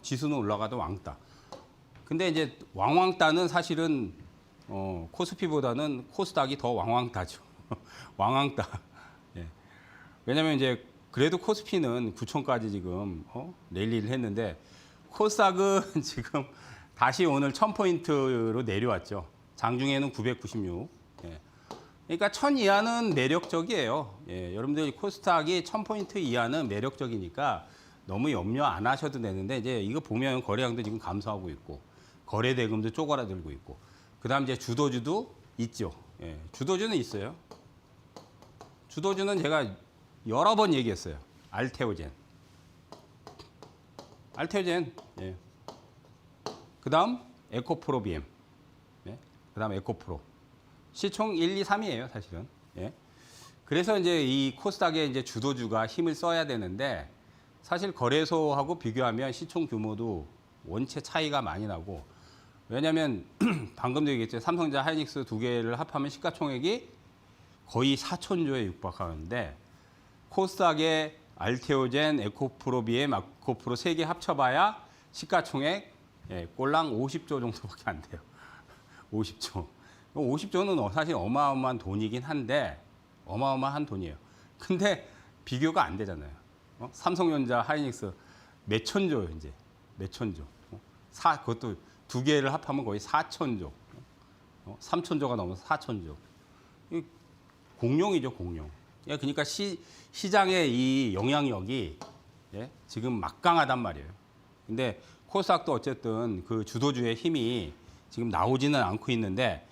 지수는 올라가도 왕따. 근데 이제 왕왕따는 사실은 코스피보다는 코스닥이 더 왕왕따죠. 왕왕따. 예. 왜냐면 이제 그래도 코스피는 9천까지 지금 랠리를 했는데 코스닥은 지금 다시 오늘 1000포인트로 내려왔죠. 장중에는 996. 예. 그러니까 1000 이하는 매력적이에요. 예. 여러분들 코스닥이 1000포인트 이하는 매력적이니까 너무 염려 안 하셔도 되는데 이제 이거 보면 거래량도 지금 감소하고 있고 거래 대금도 쪼그라들고 있고 그다음 이제 주도주도 있죠. 예. 주도주는 있어요. 주도주는 제가 여러 번 얘기했어요. 알테오젠. 예. 그다음 에코프로 BM. 예. 그다음 에코프로. 시총 1, 2, 3이에요, 사실은. 예. 그래서 이제 이 코스닥의 이제 주도주가 힘을 써야 되는데 사실 거래소하고 비교하면 시총 규모도 원체 차이가 많이 나고 왜냐하면 방금도 얘기했죠. 삼성전자, 하이닉스 두 개를 합하면 시가총액이 거의 4천조에 육박하는데 코스닥의 알테오젠, 에코프로 BM, 에코프로 세 개 합쳐봐야 시가총액 꼴랑 50조 정도밖에 안 돼요. 50조. 50조는 사실 어마어마한 돈이긴 한데 어마어마한 돈이에요. 근데 비교가 안 되잖아요. 삼성전자, 하이닉스 몇 천조요, 이제. 몇 천조. 그것도 두 개를 합하면 거의 4천조. 3천조가 넘어서 4천조. 공룡이죠, 공룡. 그러니까 시장의 이 영향력이 지금 막강하단 말이에요. 근데 코스닥도 어쨌든 그 주도주의 힘이 지금 나오지는 않고 있는데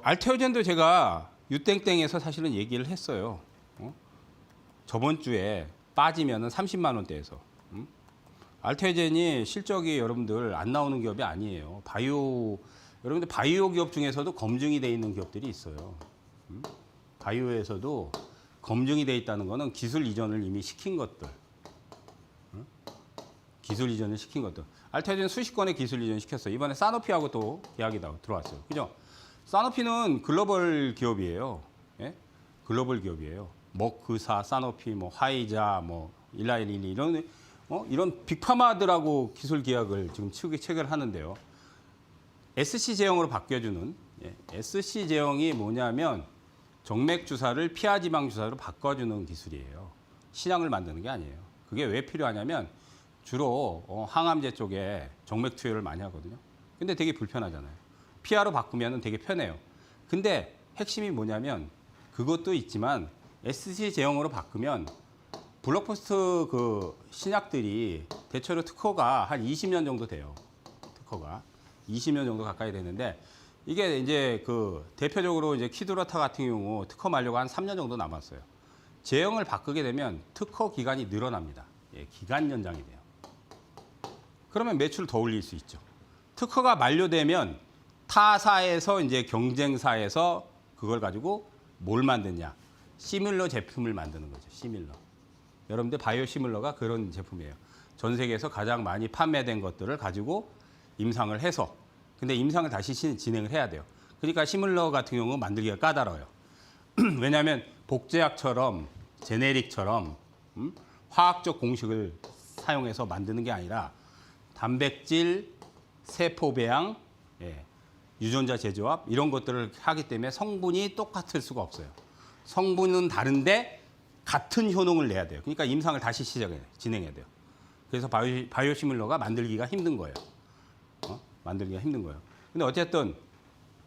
알테오젠도 제가 유땡땡에서 사실은 얘기를 했어요. 저번 주에 빠지면은 30만 원대에서. 알테오젠이 실적이 여러분들 안 나오는 기업이 아니에요. 여러분들 바이오 기업 중에서도 검증이 돼 있는 기업들이 있어요. 바이오에서도 검증이 돼 있다는 거는 기술 이전을 이미 시킨 것들. 기술 이전을 시킨 것들. 알테오젠 수십 건의 기술 이전 시켰어요. 이번에 사노피하고 또 계약이 들어왔어요. 그죠? 사노피는 글로벌 기업이에요. 예? 글로벌 기업이에요. 머크사, 사노피, 화이자, 일라일리 이런 빅파마들하고 기술 계약을 지금 체결하는데요. SC 제형으로 바뀌어주는 SC 제형이 뭐냐면 정맥 주사를 피하 지방 주사로 바꿔주는 기술이에요. 신약을 만드는 게 아니에요. 그게 왜 필요하냐면 주로 항암제 쪽에 정맥 투여를 많이 하거든요. 근데 되게 불편하잖아요. 피하로 바꾸면 되게 편해요. 근데 핵심이 뭐냐면 그것도 있지만 SC 제형으로 바꾸면 블록버스터 그 신약들이 대체로 특허가 한 20년 정도 돼요. 특허가 20년 정도 가까이 되는데 이게 이제 그 대표적으로 이제 키드라타 같은 경우 특허 만료가 한 3년 정도 남았어요. 제형을 바꾸게 되면 특허 기간이 늘어납니다. 기간 연장이 돼요. 그러면 매출을 더 올릴 수 있죠. 특허가 만료되면 타사에서 이제 경쟁사에서 그걸 가지고 뭘 만드냐? 시뮬러 제품을 만드는 거죠. 시뮬러. 여러분들 바이오 시뮬러가 그런 제품이에요. 전 세계에서 가장 많이 판매된 것들을 가지고 임상을 해서 근데 임상을 다시 진행을 해야 돼요. 그러니까 시뮬러 같은 경우 만들기가 까다로워요. 왜냐하면 복제약처럼 제네릭처럼 화학적 공식을 사용해서 만드는 게 아니라 단백질, 세포 배양, 유전자 재조합 이런 것들을 하기 때문에 성분이 똑같을 수가 없어요. 성분은 다른데 같은 효능을 내야 돼요. 그러니까 임상을 다시 진행해야 돼요. 그래서 바이오 시뮬러가 만들기가 힘든 거예요. 만들기가 힘든 거예요. 근데 어쨌든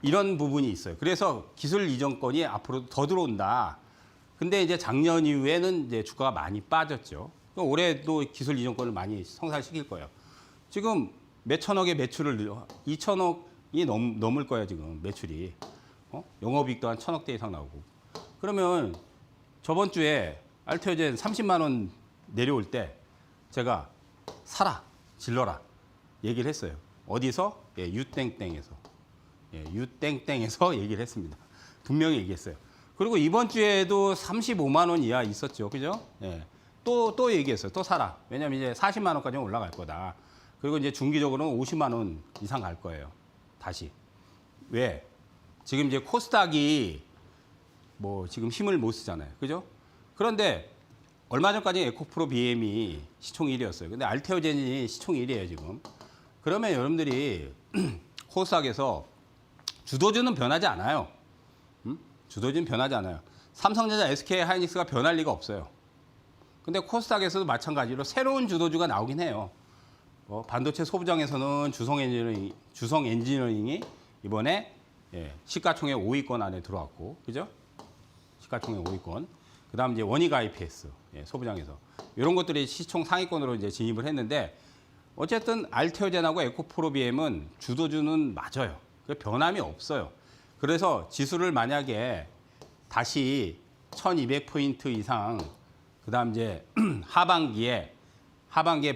이런 부분이 있어요. 그래서 기술 이전권이 앞으로 더 들어온다. 근데 이제 작년 이후에는 이제 주가가 많이 빠졌죠. 올해도 기술 이전권을 많이 성사시킬 거예요. 지금 몇천억의 매출을 2천억이 넘을 거예요, 지금 매출이. 영업이익도 한 1,000억대 이상 나오고. 그러면 저번 주에 알테오젠 30만 원 내려올 때 제가 사라, 질러라 얘기를 했어요. 어디서? 유땡땡에서. 유땡땡에서 얘기를 했습니다. 분명히 얘기했어요. 그리고 이번 주에도 35만 원 이하 있었죠. 그죠? 또 얘기했어요. 또 사라. 왜냐면 이제 40만 원까지 올라갈 거다. 그리고 이제 중기적으로는 50만 원 이상 갈 거예요. 다시. 왜? 지금 이제 코스닥이 지금 힘을 못 쓰잖아요. 그죠? 그런데 얼마 전까지 에코프로 BM이 시총 1위였어요. 근데 알테오젠이 시총 1위예요, 지금. 그러면 여러분들이 코스닥에서 주도주는 변하지 않아요. 주도주는 변하지 않아요. 삼성전자, SK 하이닉스가 변할 리가 없어요. 근데 코스닥에서도 마찬가지로 새로운 주도주가 나오긴 해요. 반도체 소부장에서는 주성 엔지니어링이 이번에 시가총액 5위권 안에 들어왔고, 그죠? 시가총액 5위권. 그다음 이제 원익 IPS 소부장에서 이런 것들이 시총 상위권으로 이제 진입을 했는데, 어쨌든 알테오젠하고 에코프로비엠은 주도주는 맞아요. 변함이 없어요. 그래서 지수를 만약에 다시 1200포인트 이상, 그다음 이제 하반기에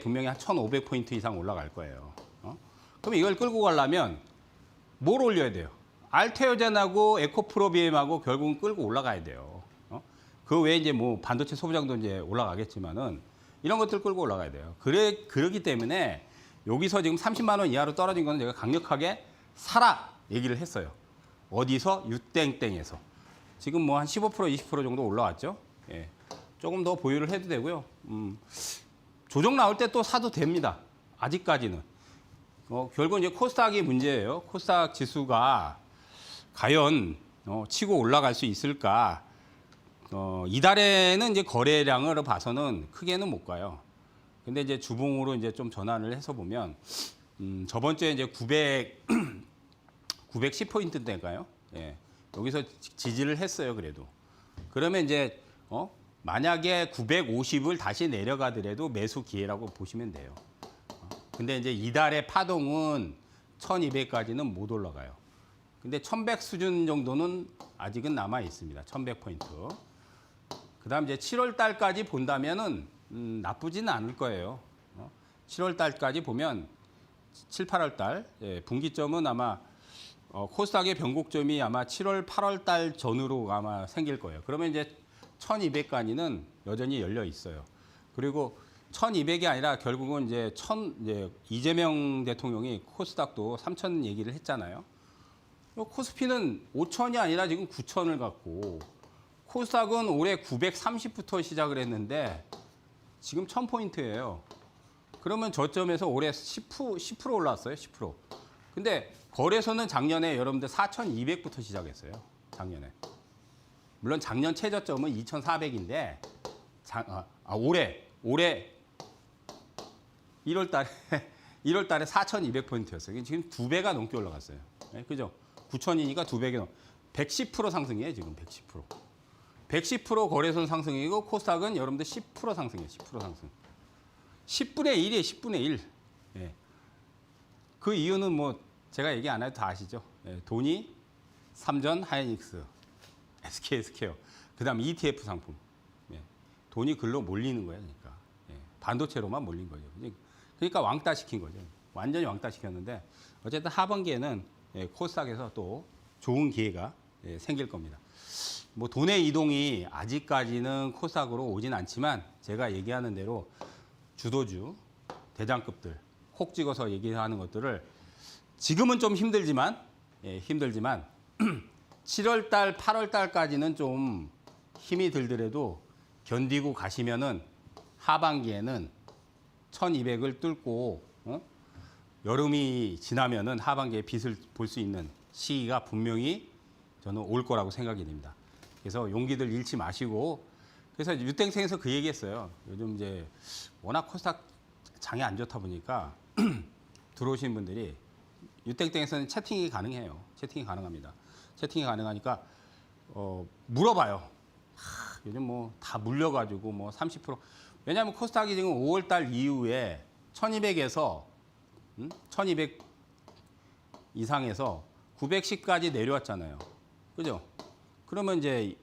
분명히 한 1500포인트 이상 올라갈 거예요. 그럼 이걸 끌고 가려면 뭘 올려야 돼요? 알테오젠하고 에코프로비엠하고 결국은 끌고 올라가야 돼요. 그 외에 이제 뭐 반도체 소부장도 이제 올라가겠지만은 이런 것들 끌고 올라가야 돼요. 그러기 때문에 여기서 지금 30만 원 이하로 떨어진 거는 제가 강력하게 사라 얘기를 했어요. 어디서? 유땡땡에서. 지금 뭐 한 15% 20% 정도 올라왔죠. 예. 조금 더 보유를 해도 되고요. 조정 나올 때 또 사도 됩니다. 아직까지는. 결국은 이제 코스닥이 문제예요. 코스닥 지수가 과연 치고 올라갈 수 있을까? 이달에는 이제 거래량을 봐서는 크게는 못 가요. 근데 이제 주봉으로 이제 좀 전환을 해서 보면 저번 주에 이제 910포인트대인가요? 예. 여기서 지지를 했어요, 그래도. 그러면 이제 만약에 950을 다시 내려가더라도 매수 기회라고 보시면 돼요. 근데 이제 이달의 파동은 1200까지는 못 올라가요. 근데 1100 수준 정도는 아직은 남아 있습니다. 1100포인트. 그다음 이제 7월 달까지 본다면은 나쁘지는 않을 거예요. 7월 달까지 보면 7, 8월 달 분기점은 아마 코스닥의 변곡점이 아마 7월, 8월 달 전후로 아마 생길 거예요. 그러면 이제 1200까지는 여전히 열려 있어요. 그리고 1200이 아니라 결국은 이제 이재명 대통령이 코스닥도 3000 얘기를 했잖아요. 코스피는 5000이 아니라 지금 9000을 갖고, 코스닥은 올해 930부터 시작을 했는데 지금 1000포인트예요. 그러면 저점에서 올해 10% 올랐어요. 10%. 근데 거래소는 작년에 여러분들 4200부터 시작했어요. 작년에. 물론 작년 최저점은 2400인데 올해 1월 달에 4200포인트였어요. 지금 2배가 넘게 올라갔어요. 네, 그죠? 9000이니까 2배가 넘 110% 상승이에요, 지금 110%. 110% 거래소는 상승이고 코스닥은 여러분들 10% 상승이에요. 10% 상승. 10분의 1이에요. 10분의 1. 예. 그 이유는 뭐 제가 얘기 안 해도 다 아시죠? 예. 돈이 삼전, 하이닉스, SK스퀘어, 그다음 ETF 상품. 예. 돈이 글로 몰리는 거예요. 그러니까 예. 반도체로만 몰린 거죠. 그러니까 왕따 시킨 거죠. 완전히 왕따 시켰는데 어쨌든 하반기에는 코스닥에서 또 좋은 기회가 생길 겁니다. 뭐 돈의 이동이 아직까지는 코스닥으로 오진 않지만 제가 얘기하는 대로 주도주, 대장급들 혹 찍어서 얘기하는 것들을 지금은 좀 힘들지만 7월 달, 8월 달까지는 좀 힘이 들더라도 견디고 가시면은 하반기에는 1200을 뚫고 여름이 지나면은 하반기에 빛을 볼 수 있는 시기가 분명히 저는 올 거라고 생각이 됩니다. 그래서 용기들 잃지 마시고, 그래서 유땡생에서 그 얘기했어요. 요즘 이제 워낙 코스닥 장이 안 좋다 보니까 들어오신 분들이 유땡땡에서는 채팅이 가능해요. 채팅이 가능합니다. 채팅이 가능하니까 물어봐요. 요즘 뭐 다 물려가지고 뭐 30%. 왜냐하면 코스닥이 지금 5월달 이후에 1200에서 1200 이상에서 910까지 내려왔잖아요. 그죠? 그러면 이제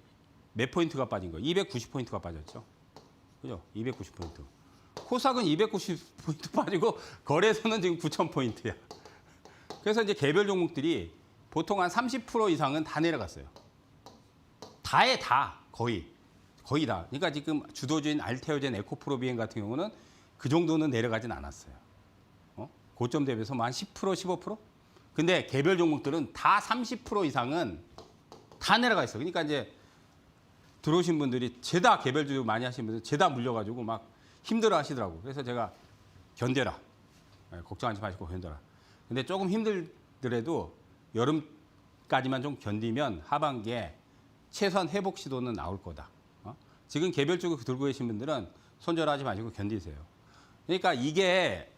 몇 포인트가 빠진 거예요? 290포인트가 빠졌죠. 그죠? 290포인트. 코스닥은 290포인트 빠지고 거래소는 지금 9000포인트야. 그래서 이제 개별 종목들이 보통 한 30% 이상은 다 내려갔어요. 다에 다 거의 다. 그러니까 지금 주도주인 알테오젠, 에코프로비엠 같은 경우는 그 정도는 내려가진 않았어요. 고점 대비해서 한 10%, 15%? 근데 개별 종목들은 다 30% 이상은 다 내려가 있어. 그러니까 이제 들어오신 분들이 죄다 개별주주 많이 하시는 분들 죄다 물려가지고 막 힘들어 하시더라고. 그래서 제가 견뎌라. 걱정하지 마시고 견뎌라. 근데 조금 힘들더라도 여름까지만 좀 견디면 하반기에 최소한 회복 시도는 나올 거다. 지금 개별주주 들고 계신 분들은 손절하지 마시고 견디세요. 그러니까 이게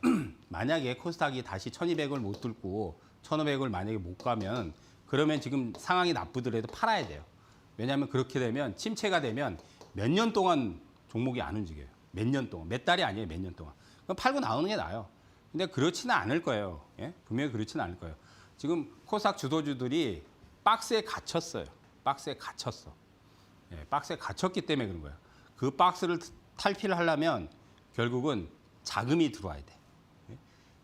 만약에 코스닥이 다시 1200을 못 뚫고 1500을 만약에 못 가면 그러면 지금 상황이 나쁘더라도 팔아야 돼요. 왜냐하면 그렇게 되면 침체가 되면 몇 년 동안 종목이 안 움직여요. 몇 년 동안. 몇 달이 아니에요. 몇 년 동안. 그럼 팔고 나오는 게 나아요. 근데 그렇지는 않을 거예요. 예? 분명히 그렇지는 않을 거예요. 지금 코스닥 주도주들이 박스에 갇혔어요. 박스에 갇혔어. 예, 박스에 갇혔기 때문에 그런 거예요. 그 박스를 탈피를 하려면 결국은 자금이 들어와야 돼. 예?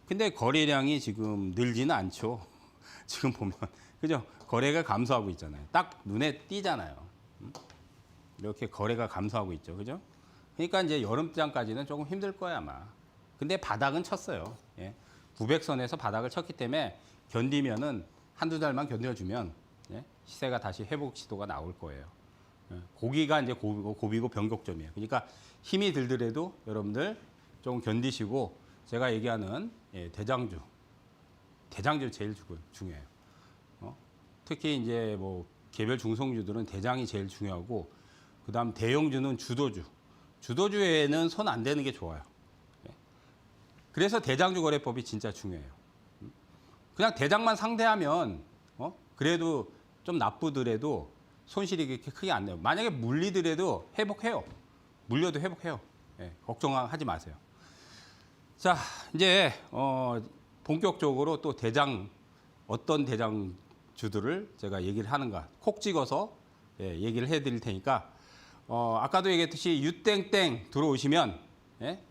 근데 거래량이 지금 늘지는 않죠. 지금 보면. 그죠? 거래가 감소하고 있잖아요. 딱 눈에 띄잖아요. 이렇게 거래가 감소하고 있죠. 그죠? 그러니까 이제 여름장까지는 조금 힘들 거야, 아마. 근데 바닥은 쳤어요. 예. 900선에서 바닥을 쳤기 때문에 견디면은 한두 달만 견뎌주면 예? 시세가 다시 회복 시도가 나올 거예요. 예. 고기가 이제 고비고 변곡점이에요. 그러니까 힘이 들더라도 여러분들 좀 견디시고 제가 얘기하는 예, 대장주 제일 중요해요. 특히 이제 뭐 개별 중성주들은 대장이 제일 중요하고 그다음 대형주는 주도주에는 손 안 대는 게 좋아요. 그래서 대장주 거래법이 진짜 중요해요. 그냥 대장만 상대하면 그래도 좀 나쁘더라도 손실이 그렇게 크게 안 나요. 만약에 물리더라도 회복해요. 물려도 회복해요. 예, 걱정하지 마세요. 자, 이제 본격적으로 또 어떤 대장주들을 제가 얘기를 하는가 콕 찍어서 예, 얘기를 해드릴 테니까 아까도 얘기했듯이 유땡땡 들어오시면 예?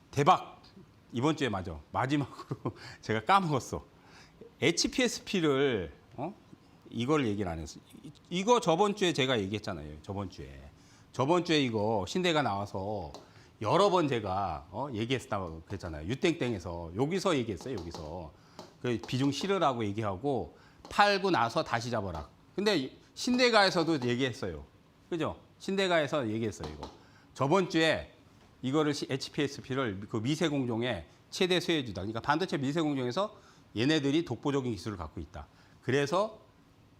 대박 이번 주에 마지막으로 제가 까먹었어. HPSP를 이걸 얘기를 안 했어. 이거 저번 주에 제가 얘기했잖아요. 저번 주에 이거 신대가 나와서 여러 번 제가 얘기했다고 그랬잖아요. 유땡땡에서 여기서 얘기했어요. 여기서 그 비중 실으라고 얘기하고 팔고 나서 다시 잡아라. 근데 신대가에서도 얘기했어요. 그죠? 신대가에서 얘기했어요. 이거 저번 주에 이거를 HPSP를 그 미세 공정의 최대 수혜주다. 그러니까 반도체 미세 공정에서 얘네들이 독보적인 기술을 갖고 있다. 그래서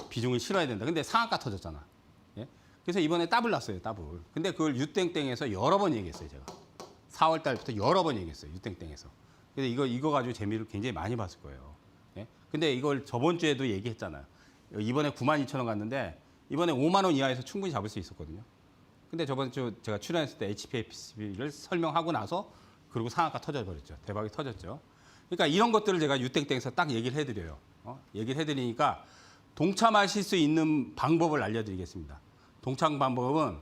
비중을 실어야 된다. 근데 상한가 터졌잖아. 예? 그래서 이번에 더블 났어요. 더블. 근데 그걸 유땡땡에서 여러 번 얘기했어요. 제가 4월 달부터 여러 번 얘기했어요. 유땡땡에서. 그래서 이거 가지고 재미를 굉장히 많이 봤을 거예요. 예? 근데 이걸 저번 주에도 얘기했잖아요. 이번에 92,000원 갔는데 이번에 5만 원 이하에서 충분히 잡을 수 있었거든요. 근데 저번 주 제가 출연했을 때 HPSP를 설명하고 나서 그리고 상한가 터져버렸죠. 대박이 터졌죠. 그러니까 이런 것들을 제가 유땡땡에서 딱 얘기를 해드려요. 얘기를 해드리니까 동참하실 수 있는 방법을 알려드리겠습니다. 동참 방법은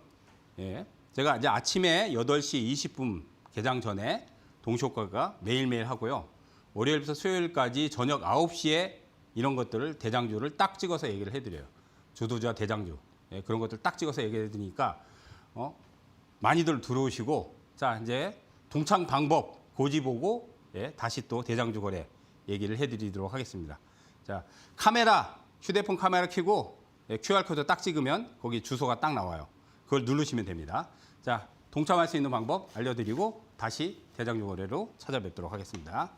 예, 제가 이제 아침에 8시 20분 개장 전에 동시효과가 매일매일 하고요. 월요일부터 수요일까지 저녁 9시에 이런 것들을 대장주를 딱 찍어서 얘기를 해드려요. 주도주와 대장주 예, 그런 것들 딱 찍어서 얘기해 드리니까 많이들 들어오시고 자 이제 동창 방법 고지 보고 예, 다시 또 대장주 거래 얘기를 해드리도록 하겠습니다. 자 휴대폰 카메라 켜고 예, QR코드 딱 찍으면 거기 주소가 딱 나와요. 그걸 누르시면 됩니다. 자 동참할 수 있는 방법 알려드리고 다시 대장주 거래로 찾아뵙도록 하겠습니다.